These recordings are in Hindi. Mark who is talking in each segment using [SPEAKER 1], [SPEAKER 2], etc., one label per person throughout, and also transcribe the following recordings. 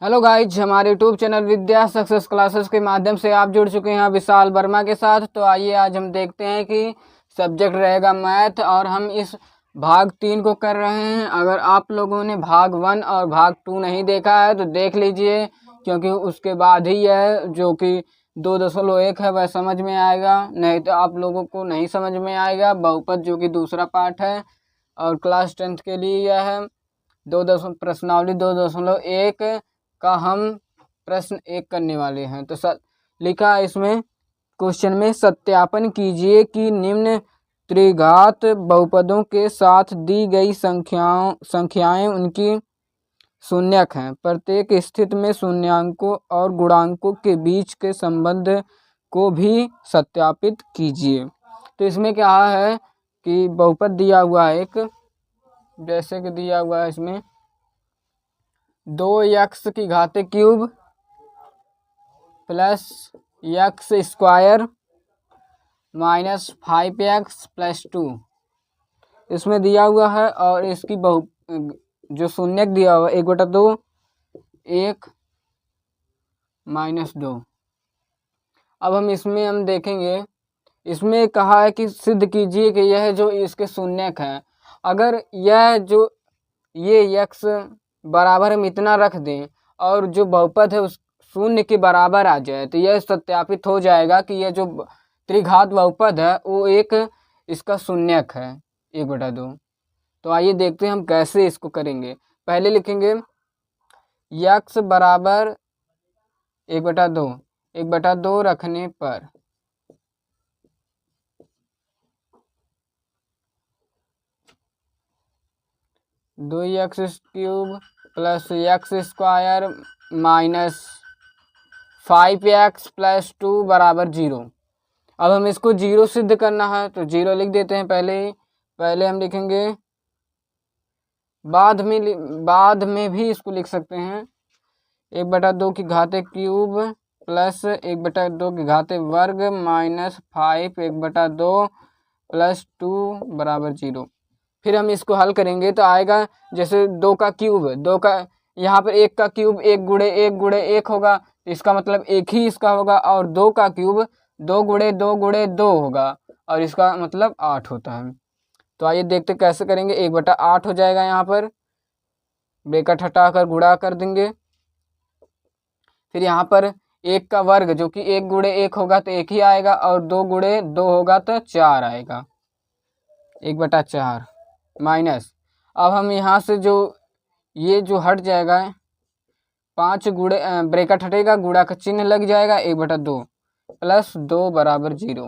[SPEAKER 1] हेलो गाइज, हमारे यूट्यूब चैनल विद्या सक्सेस क्लासेस के माध्यम से आप जुड़ चुके हैं विशाल वर्मा के साथ। तो आइए आज हम देखते हैं कि सब्जेक्ट रहेगा मैथ और हम इस भाग 3 को कर रहे हैं। अगर आप लोगों ने भाग 1 और भाग 2 नहीं देखा है तो देख लीजिए, क्योंकि उसके बाद ही यह जो कि 2.1 है वह समझ में आएगा, नहीं तो आप लोगों को नहीं समझ में आएगा। बहुपद जो कि दूसरा पार्ट है और क्लास 10th के लिए यह है। प्रश्नावली 2.1 का हम प्रश्न 1 करने वाले हैं। तो लिखा है इसमें क्वेश्चन में, सत्यापन कीजिए कि निम्न त्रिघात बहुपदों के साथ दी गई संख्याएं उनकी शून्यक हैं। प्रत्येक स्थिति में शून्याङ्कों और गुणांकों के बीच के संबंध को भी सत्यापित कीजिए। तो इसमें क्या है कि बहुपद दिया हुआ है एक, जैसे कि दिया हुआ है इसमें 2x की घात cube plus x square minus 5x plus 2 इसमें दिया हुआ है। और इसकी जो शून्यक दिया हुआ 1/2 1 माइनस 2। अब हम देखेंगे, इसमें कहा है कि सिद्ध कीजिए कि यह जो इसके शून्यक हैं, अगर यह जो ये x बराबर हम इतना रख दें और जो बहुपद है उस शून्य के बराबर आ जाए, तो यह सत्यापित हो जाएगा कि यह जो त्रिघात बहुपद है वो एक इसका शून्यक है 1/2। तो आइए देखते हैं हम कैसे इसको करेंगे। पहले लिखेंगे x बराबर 1/2, 1/2 रखने पर दो x cube plus x square minus 5x plus 2 बराबर 0। अब हम इसको 0 सिद्ध करना है तो 0 लिख देते हैं। पहले हम लिखेंगे, बाद में भी इसको लिख सकते हैं 1/2 की घात क्यूब प्लस 1/2 की घात वर्ग माइनस 5 1/2 प्लस 2 बराबर 0। फिर हम इसको हल करेंगे तो आएगा जैसे 2 का क्यूब, यहाँ पर 1 का क्यूब 1 गुणे 1 गुणे 1 होगा, इसका मतलब 1 ही इसका होगा। और 2 का क्यूब 2 गुणे 2 गुणे 2 होगा और इसका मतलब 8 होता है। तो आइए देखते कैसे करेंगे। 1/8 हो जाएगा, यहाँ पर ब्रैकेट हटाकर गुणा कर देंगे। फिर यहाँ पर 1 का वर्ग जो कि 1 गुणे 1 होगा तो 1 ही आएगा, और 2 गुणे 2 होगा तो 4 आएगा, 1/4 माइनस। अब हम यहाँ से ये जो हट जाएगा 5 गुणे ब्रैकेट हटेगा, गुणा का चिन्ह लग जाएगा 1/2 प्लस 2 बराबर 0।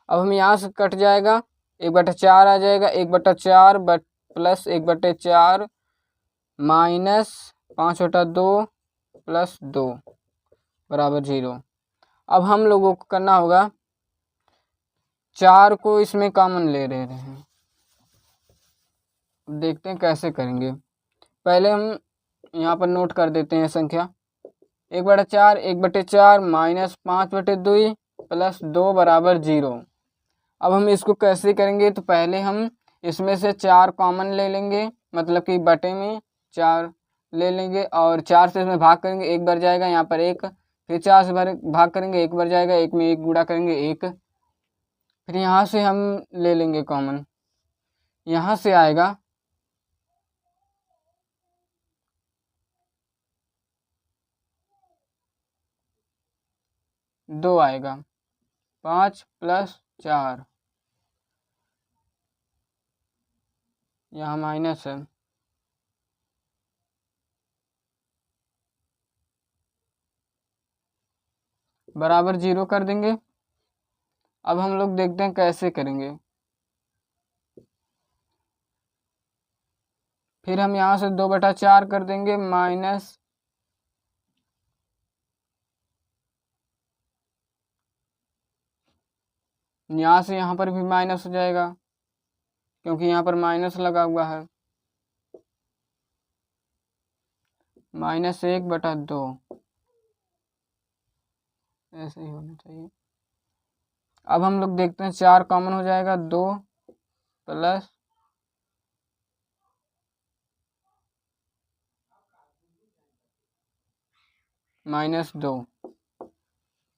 [SPEAKER 1] अब हम यहाँ से कट जाएगा 1/4 आ जाएगा, 1/4 प्लस 1/4 माइनस 5/2 प्लस 2 बराबर 0। अब हम लोगों को करना होगा 4 को इसमें कॉमन ले रहे हैं। देखते हैं कैसे करेंगे। पहले हम यहाँ पर नोट कर देते हैं संख्या 1/4 1/4 माइनस 5/2 प्लस 2 बराबर 0। अब हम इसको कैसे करेंगे, तो पहले हम इसमें से 4 कॉमन ले लेंगे, मतलब कि बटे में 4 ले लेंगे और 4 से इसमें भाग करेंगे, 1 बढ़ जाएगा यहाँ पर 1। फिर 4 से भाग करेंगे, 1 बढ़ जाएगा, 1 में 1 गुणा करेंगे 1। फिर यहाँ से हम ले लेंगे कॉमन, यहाँ से आएगा 2 आएगा, 5 प्लस 4 यहाँ माइनस है, बराबर 0 कर देंगे। अब हम लोग देखते हैं कैसे करेंगे। फिर हम यहाँ से 2/4 कर देंगे माइनस यहाँ से यहाँ पर भी माइनस हो जाएगा, क्योंकि यहाँ पर माइनस लगा हुआ है, -1/2 ऐसे ही होना चाहिए। अब हम लोग देखते हैं 4 कॉमन हो जाएगा, 2 प्लस -2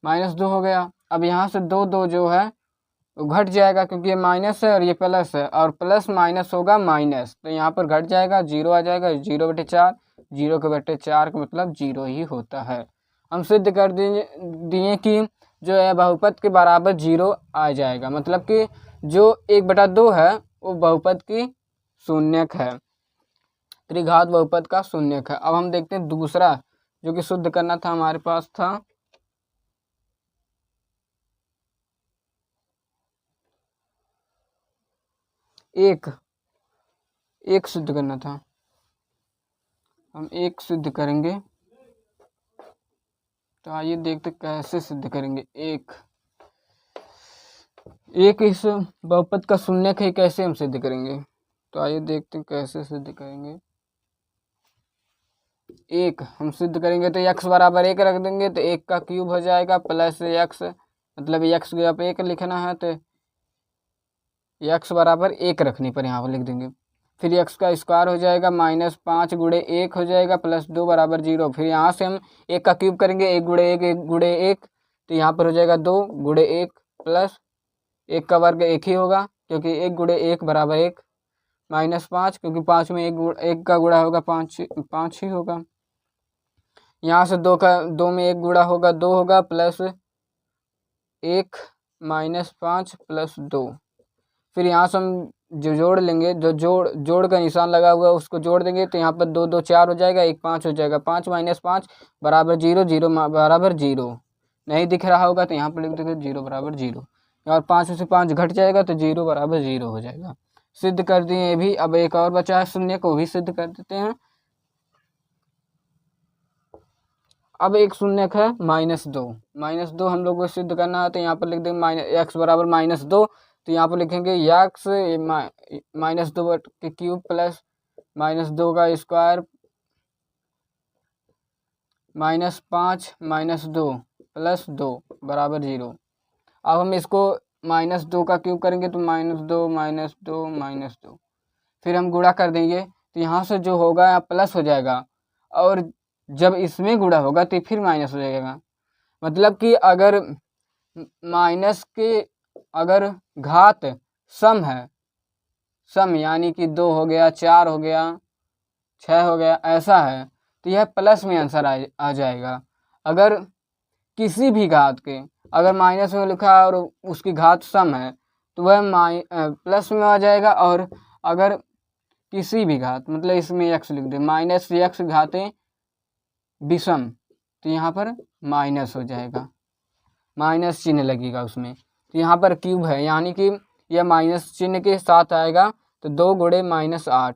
[SPEAKER 1] -2 हो गया। अब यहाँ से 2 2 जो है वो घट जाएगा क्योंकि ये माइनस है और ये प्लस है, और प्लस माइनस होगा माइनस, तो यहाँ पर घट जाएगा, 0 आ जाएगा। 0/4, 0/4 का मतलब 0 ही होता है। हम सिद्ध कर दिए कि जो है बहुपद के बराबर 0 आ जाएगा, मतलब कि जो 1/2 है वो बहुपद की शून्यक है, त्रिघात बहुपद का शून्यक है। अब हम देखते हैं दूसरा जो कि शुद्ध करना था, हमारे पास था एक सिद्ध करना था। हम एक सिद्ध करेंगे, तो आइए देखते कैसे सिद्ध करेंगे। एक इस बहुपद का शून्यक है, कैसे हम सिद्ध करेंगे, तो आइए देखते हैं कैसे सिद्ध करेंगे। एक हम सिद्ध करेंगे तो x बराबर 1 रख देंगे, तो 1 का क्यूब हो जाएगा प्लस x, मतलब x को आप 1 लिखना है तो x बराबर 1 रखने पर यहाँ पर लिख देंगे। फिर x का स्क्वायर हो जाएगा -5 गुणे 1 हो जाएगा प्लस 2 बराबर 0। फिर यहाँ से हम 1 का क्यूब करेंगे, 1 गुणे 1 1 गुणे 1, तो यहाँ पर हो जाएगा 2 गुणे 1 प्लस 1 का वर्ग 1 ही होगा क्योंकि 1 गुणे 1 बराबर 1, -5 क्योंकि 5 में 1 का गुणा होगा 5 ही होगा। यहाँ से 2 में 1 गुणा होगा 2 होगा प्लस 1 -5 प्लस 2। फिर यहाँ से हम जो जोड़ लेंगे, जो जोड़ का निशान लगा हुआ है उसको जोड़ देंगे, तो यहाँ पर 2 2 4 हो जाएगा, 1 5 हो जाएगा। 5 - 5 बराबर 0, 0 बराबर 0 नहीं दिख रहा होगा तो यहाँ पर लिख देंगे 0 बराबर 0, और 5 में से 5 घट जाएगा तो 0 बराबर 0 हो जाएगा। सिद्ध कर दिए ये भी। अब एक और बचा है शून्य, को भी सिद्ध कर देते हैं। अब एक शून्यक है -2 हम लोग को सिद्ध करना है, तो यहाँ पर लिख देंगे x बराबर -2, तो यहाँ पर लिखेंगे x -2 के क्यूब प्लस -2 का स्क्वायर -5 -2 प्लस 2 बराबर 0। अब हम इसको -2 का क्यूब करेंगे तो -2 -2 -2, फिर हम गुणा कर देंगे, तो यहाँ से जो होगा यहाँ प्लस हो जाएगा, और जब इसमें गुणा होगा तो फिर माइनस हो जाएगा। मतलब कि अगर माइनस के अगर घात सम है, सम यानी कि 2 हो गया, 4 हो गया, 6 हो गया, ऐसा है, तो यह प्लस में आंसर आ जाएगा। अगर किसी भी घात के अगर माइनस में लिखा है और उसकी घात सम है तो वह प्लस में आ जाएगा, और अगर किसी भी घात मतलब इसमें x लिख दे -x घातें विषम, तो यहाँ पर माइनस हो जाएगा, माइनस चिन्ह लगेगा उसमें, तो यहाँ पर क्यूब है यानी कि यह माइनस चिन्ह के साथ आएगा, तो 2 गुणे -8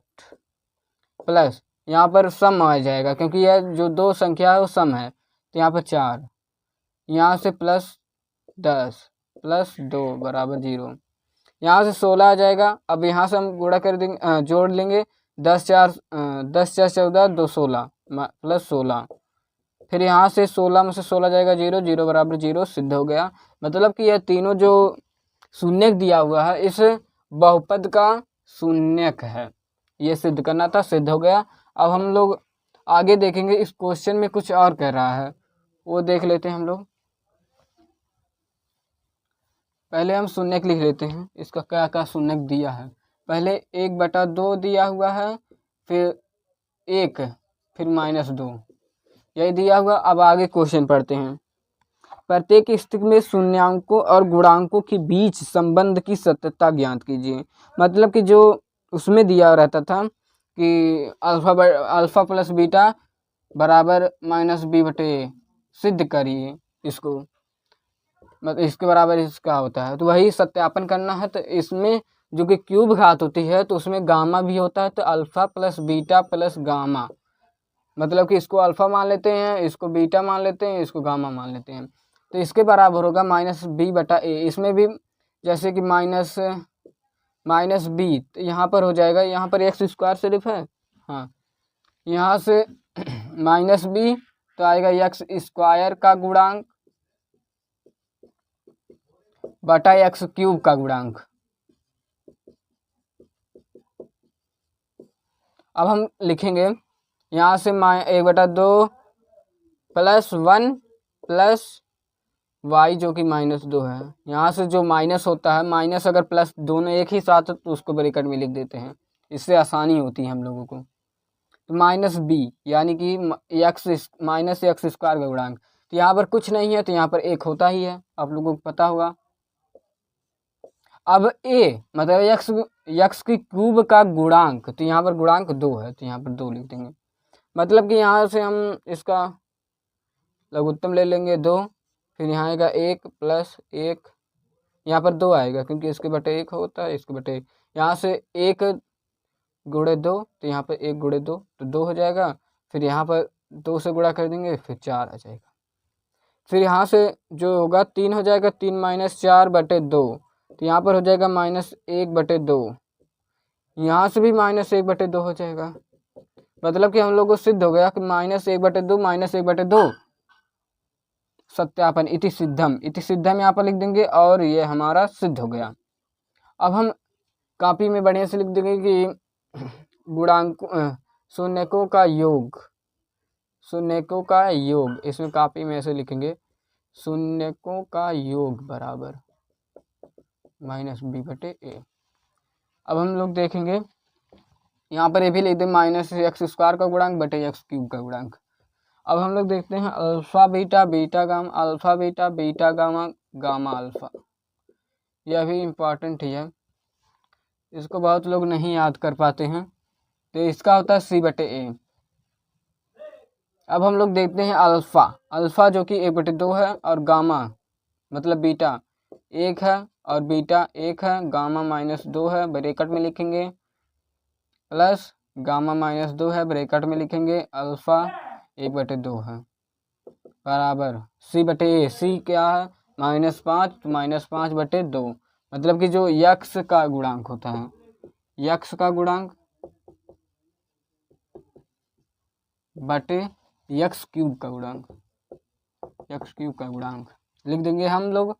[SPEAKER 1] प्लस यहाँ पर सम आ जाएगा क्योंकि यह जो 2 संख्या है वो सम है, तो यहाँ पर 4, यहाँ से प्लस 10 प्लस 2 बराबर 0, यहाँ से 16 आ जाएगा। अब यहाँ से हम गुणा कर देंगे, जोड़ लेंगे, 10 4 14 2 16 प्लस 16, फिर यहाँ से 16 में से 16 जाएगा 0, 0 बराबर 0 सिद्ध हो गया। मतलब कि यह तीनों जो शून्यक दिया हुआ है इस बहुपद का शून्यक है, ये सिद्ध करना था, सिद्ध हो गया। अब हम लोग आगे देखेंगे, इस क्वेश्चन में कुछ और कह रहा है वो देख लेते हैं हम लोग। पहले हम शून्यक लिख लेते हैं, इसका क्या क्या शून्यक दिया है। पहले 1/2 दिया हुआ है, फिर 1, फिर -2, यही दिया हुआ। अब आगे क्वेश्चन पढ़ते हैं। प्रत्येक स्थिति में शून्यांकों और गुणांकों के बीच संबंध की सत्यता ज्ञात कीजिए। मतलब कि जो उसमें दिया रहता था कि अल्फा प्लस बीटा बराबर -b/a, सिद्ध करिए इसको, मतलब इसके बराबर इसका होता है, तो वही सत्यापन करना है। तो इसमें जो कि क्यूब घात होती है तो उसमें गामा भी होता है, तो alpha plus beta plus gamma, मतलब कि इसको अल्फा मान लेते हैं, इसको बीटा मान लेते हैं, इसको गामा मान लेते हैं, तो इसके बराबर होगा -b/a। इसमें भी जैसे कि माइनस बी, तो यहाँ पर हो जाएगा, यहाँ पर एक्स स्क्वायर सिर्फ है, हाँ, यहाँ से -b तो आएगा एक्स स्क्वायर का गुणांक बटा एक्स क्यूब का गुणांक। अब हम लिखेंगे यहाँ से 1/2 +1 प्लस y जो कि -2 है। यहाँ से जो माइनस होता है, माइनस अगर प्लस दोनों एक ही साथ तो उसको ब्रैकेट में लिख देते हैं, इससे आसानी होती है हम लोगों को। तो -b यानी कि -x² का गुणांक। तो यहाँ पर कुछ नहीं है तो यहाँ पर 1 होता ही है, आप लोगों को पता होगा। अब a मतलब x की क्यूब का गुणांक, तो यहाँ पर गुणांक 2 है तो यहाँ पर 2 लिख देंगे। मतलब कि यहाँ से हम इसका लघुत्तम ले लेंगे 2, फिर यहाँ आएगा 1 + 1, यहाँ पर 2 आएगा क्योंकि इसके बटे 1 होता है, इसके बटे 1। यहाँ से 1 गुणे 2 तो यहाँ पर 1 गुणे 2 तो 2 हो जाएगा। फिर यहाँ पर 2 से गुणा कर देंगे फिर 4 आ जाएगा। फिर यहाँ से जो होगा 3 हो जाएगा, 3 - 4/2 तो यहाँ पर हो जाएगा -1/2। यहाँ से भी -1/2 हो जाएगा। मतलब कि हम लोग को सिद्ध हो गया कि -1/2 -1/2 सत्यापन इति सिद्धम यहाँ पर लिख देंगे और ये हमारा सिद्ध हो गया। अब हम कॉपी में बढ़िया से लिख देंगे कि गुणांक शून्यकों का योग, इसमें कॉपी में ऐसे लिखेंगे शून्यकों का योग बराबर -b/a। अब हम लोग देखेंगे यहाँ पर ये भी लिख दें -x² का गुणांक बटे x³ का गुणांक। अब हम लोग देखते हैं alpha beta beta gamma, alpha beta beta gamma gamma alpha. यह भी इम्पॉर्टेंट ही है, इसको बहुत लोग नहीं याद कर पाते हैं। तो इसका होता है c/a। अब हम लोग देखते हैं अल्फा जो कि 1/2 है और गामा मतलब बीटा 1 है और बीटा 1 है, गामा -2 है ब्रैकेट में लिखेंगे, प्लस गामा -2 है ब्रैकेट में लिखेंगे, अल्फा 1/2 है बराबर c/a। c क्या है -5 तो -5/2 मतलब कि जो यक्स का गुणांक होता है, यक्स का गुणांक बटे x³ का गुणांक, x³ का गुणांक लिख देंगे हम लोग।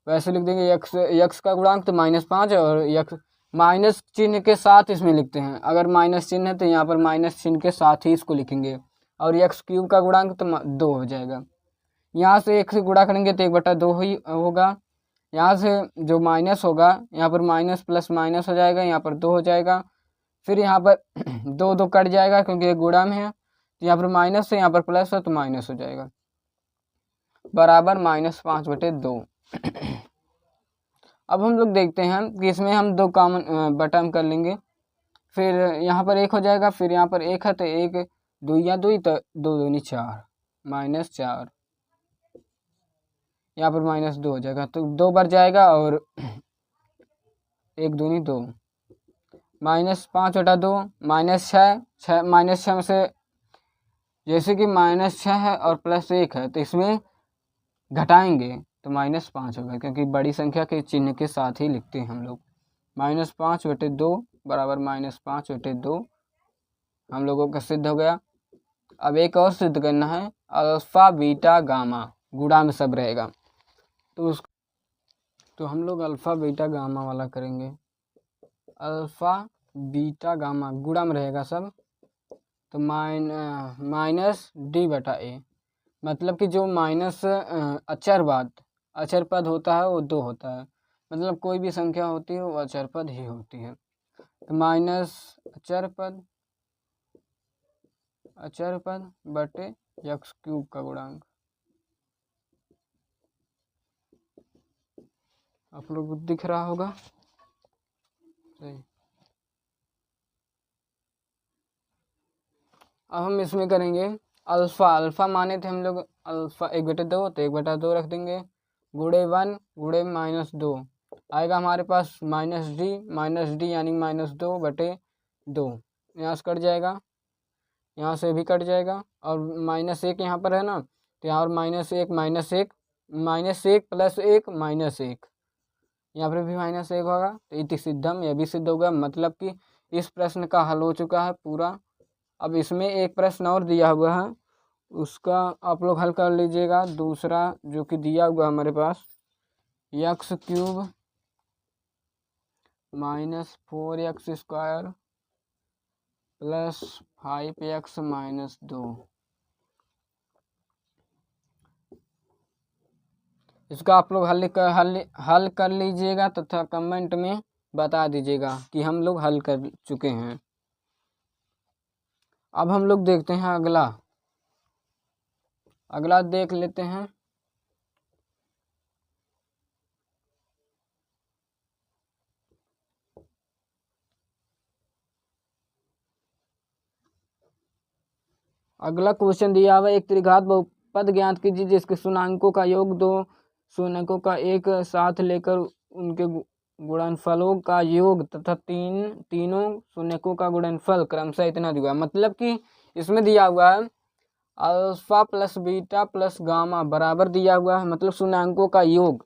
[SPEAKER 1] वैसे लिख देंगे यक्स का गुणांक तो -5 है और यक्स माइनस चिन्ह के साथ इसमें लिखते हैं। अगर माइनस चिन्ह है तो यहाँ पर माइनस चिन्ह के साथ ही इसको लिखेंगे और x³ का गुणांक तो 2 हो जाएगा। यहाँ से 1 से गुणा करेंगे तो 1/2 ही होगा। यहाँ से जो माइनस होगा यहाँ पर माइनस प्लस माइनस हो जाएगा, यहाँ पर 2 हो जाएगा। फिर यहाँ पर 2 कट जाएगा क्योंकि ये गुणा में है, तो यहाँ पर माइनस से यहाँ पर प्लस है तो माइनस हो जाएगा बराबर -5/2। अब हम लोग देखते हैं कि इसमें हम 2 कॉमन बटन कर लेंगे, फिर यहाँ पर 1 हो जाएगा, फिर यहाँ पर 1 है तो 1 2 या 2 तो 2 दूनी 4 -4, यहाँ पर -2 हो जाएगा तो 2 बढ़ जाएगा और 1 दूनी 2, -5/2 -6 -6 में से जैसे कि -6 है और +1 है तो इसमें घटाएंगे तो -5 होगा क्योंकि बड़ी संख्या के चिन्ह के साथ ही लिखते हैं हम लोग। -5/2 बराबर -5/2 हम लोगों का सिद्ध हो गया। अब एक और सिद्ध करना है, अल्फा बीटा गामा गुणा में सब रहेगा तो हम लोग अल्फा बीटा गामा वाला करेंगे। अल्फा बीटा गामा गुणा में रहेगा सब तो -d/a मतलब कि जो माइनस अचर पद होता है वो 2 होता है, मतलब कोई भी संख्या होती है वो अचर पद ही होती है। तो माइनस अचर पद बटे x³ का गुणांक। आप लोग को दिख रहा होगा सही। अब हम इसमें करेंगे अल्फा माने थे हम लोग अल्फा 1/2 तो 1/2 रख देंगे, गुणे 1 गुणे -2 आएगा हमारे पास -d यानी -2/2, यहाँ से कट जाएगा, यहाँ से भी कट जाएगा और -1 यहाँ पर है ना तो यहाँ पर -1 +1 -1 यहाँ पर भी -1 होगा तो इति सिद्धम, यह भी सिद्ध होगा। मतलब कि इस प्रश्न का हल हो चुका है पूरा। अब इसमें एक प्रश्न और दिया हुआ है, उसका आप लोग हल कर लीजिएगा। दूसरा जो कि दिया हुआ हमारे पास x³ -4x² + 5x - 2 , 4x - 2 + 5x - 2 = इसका आप लोग हल कर लीजिएगा तथा कमेंट में बता दीजिएगा कि हम लोग हल कर चुके हैं। अब हम लोग देखते हैं अगला देख लेते हैं। अगला क्वेश्चन दिया हुआ एक त्रिघात बहुपद ज्ञात कीजिए जिसके शून्यकों का योग दो शून्यकों का एक साथ लेकर उनके गुणनफलों का योग तथा तीनों शून्यकों का गुणनफल क्रमशः इतना दिया। मतलब कि इसमें दिया हुआ है alpha plus beta plus gamma बराबर दिया हुआ है, मतलब शून्यकों का योग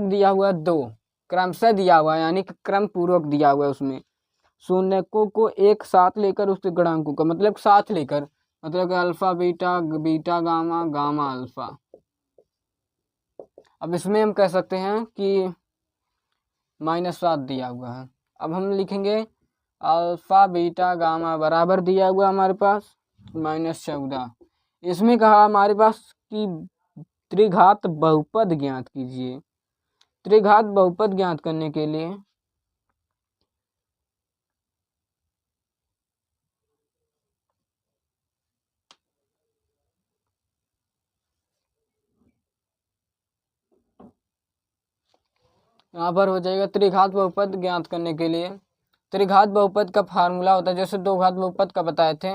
[SPEAKER 1] दिया हुआ है 2, क्रमशः दिया हुआ है यानी कि क्रम पूर्वक दिया हुआ है। उसमें शून्यकों को एक साथ लेकर उसके गुणांकों का मतलब साथ लेकर, मतलब कि alpha beta beta gamma gamma alpha. अब इसमें हम कह सकते हैं कि -7 दिया हुआ है। अब हम लिखेंगे अल्फा बीटा गामा बराबर दिया हुआ हमारे पास -14। इसमें कहा हमारे पास कि त्रिघात बहुपद ज्ञात कीजिए। त्रिघात बहुपद ज्ञात करने के लिए यहाँ पर हो जाएगा त्रिघात बहुपद ज्ञात करने के लिए त्रिघात बहुपद का फार्मूला होता है, जैसे दो घात बहुपद का बताए थे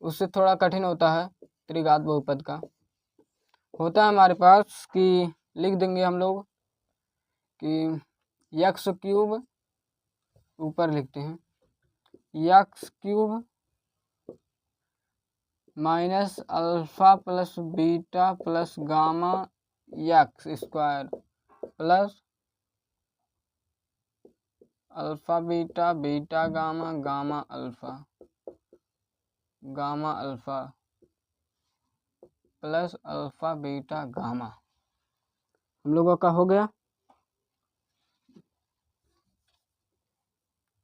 [SPEAKER 1] उससे थोड़ा कठिन होता है। त्रिघात बहुपद का होता है हमारे पास कि लिख देंगे हम लोग कि यक्स क्यूब, ऊपर लिखते हैं x cube minus alpha plus beta plus gamma x square plus alpha beta beta gamma gamma alpha plus alpha beta gamma. हम लोगों का हो गया।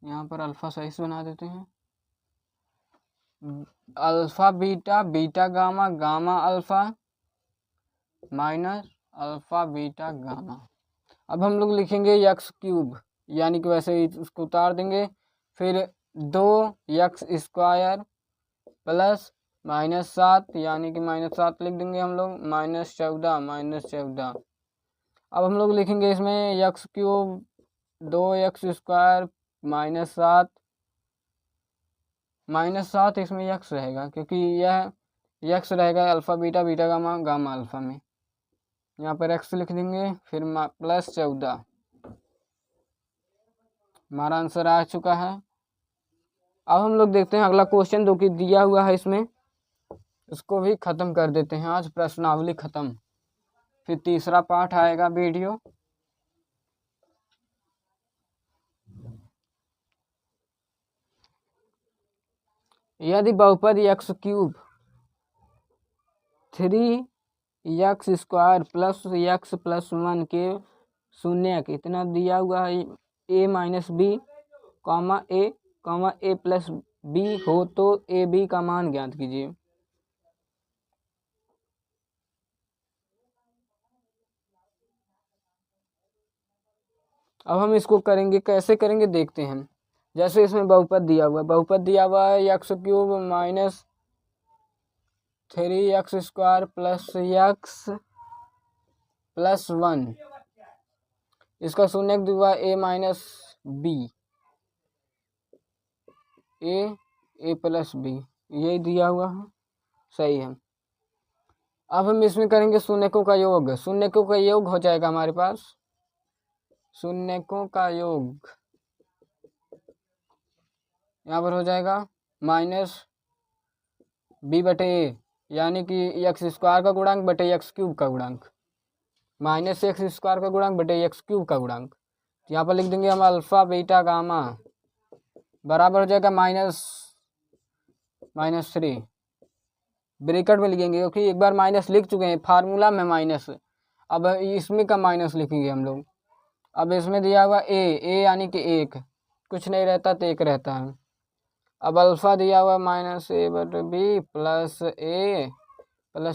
[SPEAKER 1] यहाँ पर अल्फा सही से बना देते हैं, alpha beta beta gamma gamma alpha minus alpha beta gamma. अब हम लोग लिखेंगे यक्स क्यूब, यानी कि वैसे ही उसको उतार देंगे, फिर 2x स्क्वायर प्लस -7 यानी कि -7 लिख देंगे हम लोग -14। अब हम लोग लिखेंगे इसमें यक्स क्यूब 2x स्क्वायर -7 इसमें यक्स रहेगा क्योंकि यह यक्स रहेगा alpha beta beta gamma gamma alpha में। यहाँ पर x लिख देंगे फिर +14। हमारा आंसर आ चुका है। अब हम लोग देखते हैं अगला क्वेश्चन जो कि दिया हुआ है इसमें, उसको भी ख़त्म कर देते हैं आज, प्रश्नावली ख़त्म, फिर तीसरा पार्ट आएगा वीडियो। यदि बहुपद x cube 3x square plus x plus 1 के शून्य कितना दिया हुआ है a minus B A plus B हो तो ए बी का मान ज्ञात कीजिए। अब हम इसको करेंगे, कैसे करेंगे देखते हैं। जैसे इसमें बहुपद दिया हुआ है x cube minus 3x square plus x plus 1, इसका शून्य दिया ए minus B A plus B, यही दिया हुआ है, सही है। अब हम इसमें करेंगे शून्यकों का योग। शून्यकों का योग हो जाएगा हमारे पास, शून्यकों का योग यहाँ पर हो जाएगा -b/a यानी कि एक्स स्क्वायर का गुणांक बटे एक्स क्यूब का गुणांक, -x स्क्वायर का गुणांक बटे एक्स क्यूब का गुणांक। तो यहाँ पर लिख देंगे हम अल्फा बीटा गामा बराबर हो जाएगा -3, ब्रैकेट में लिखेंगे क्योंकि एक बार माइनस लिख चुके हैं फार्मूला में माइनस, अब इसमें का माइनस लिखेंगे हम लोग। अब इसमें दिया हुआ ए यानी कि 1, कुछ नहीं रहता तो 1 रहता है। अब अल्फा दिया हुआ -a/b प्लस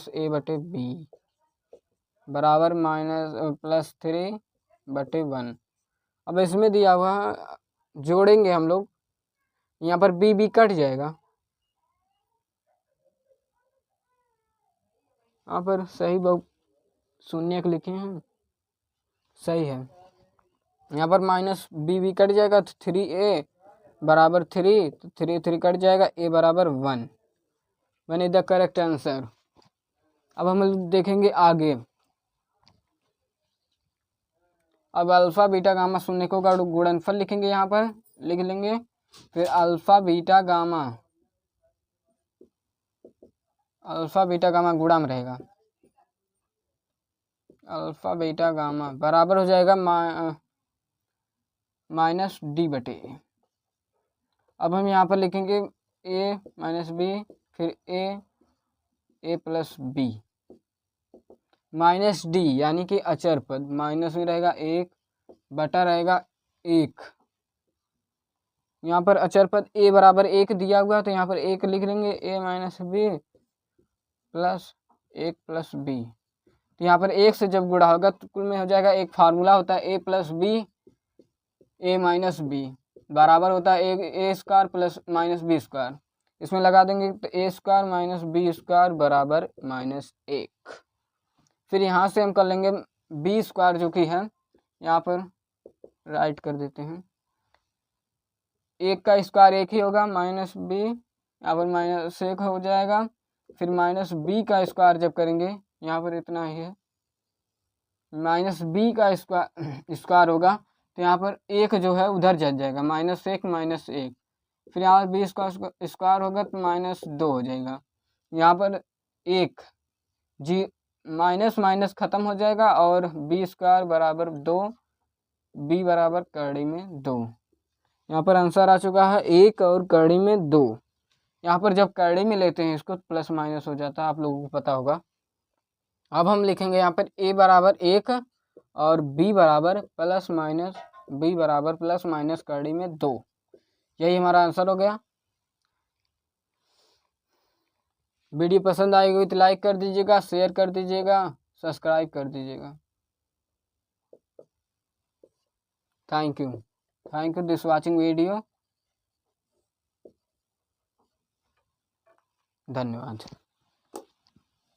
[SPEAKER 1] a/b, बराबर -+3/1। अब इसमें दिया हुआ जोड़ेंगे हम लोग, यहाँ पर बी बी कट जाएगा, यहाँ पर सही बहुत शून्य लिखे हैं, सही है। यहाँ पर -b कट जाएगा तो 3a बराबर 3, तो 3 3 कट जाएगा, a बराबर 1 इज द करेक्ट आंसर। अब हम देखेंगे आगे। अब अल्फा बीटा गामा शून्यकों का गुणनफल लिखेंगे, यहाँ पर लिख लेंगे। फिर अल्फा बीटा गामा गुणा में रहेगा, अल्फा बीटा गामा बराबर हो जाएगा -d/a। अब हम यहाँ पर लिखेंगे a - b, फिर a + b -d यानी कि अचर पद, माइनस में रहेगा 1 बटा रहेगा 1। यहाँ पर अचर पद a बराबर 1 दिया हुआ है, तो यहाँ पर 1 लिख लेंगे, a - b + 1 + b। तो यहाँ पर 1 से जब गुणा होगा तो कुल में हो जाएगा, एक फार्मूला होता है a + b a - b बराबर होता है a² + -b²। इसमें लगा देंगे तो a² - b² बराबर -1। फिर यहाँ से हम कर लेंगे b² जो कि है, यहाँ पर राइट कर देते हैं, 1 का स्क्वायर 1 ही होगा, -b यहाँ पर -1 हो जाएगा। फिर -b का स्क्वायर जब करेंगे, यहाँ पर इतना ही है, -b का स्क्वायर होगा, तो यहाँ पर 1 जो है उधर चल जाएगा, -1 -1। फिर यहाँ पर b स्क्वायर होगा तो -2 हो जाएगा। यहाँ पर 1 जी माइनस खत्म हो जाएगा, और b² बराबर 2, b बराबर कड़ी में 2। यहाँ पर आंसर आ चुका है 1 और कड़ी में 2। यहाँ पर जब कड़ी में लेते हैं इसको प्लस माइनस हो जाता है, आप लोगों को पता होगा। अब हम लिखेंगे यहाँ पर a बराबर 1 और b बराबर +- कड़ी में 2। यही हमारा आंसर हो गया। वीडियो पसंद आई हुई तो लाइक कर दीजिएगा, शेयर कर दीजिएगा, सब्सक्राइब कर दीजिएगा। Thank you this watching video. धन्यवाद।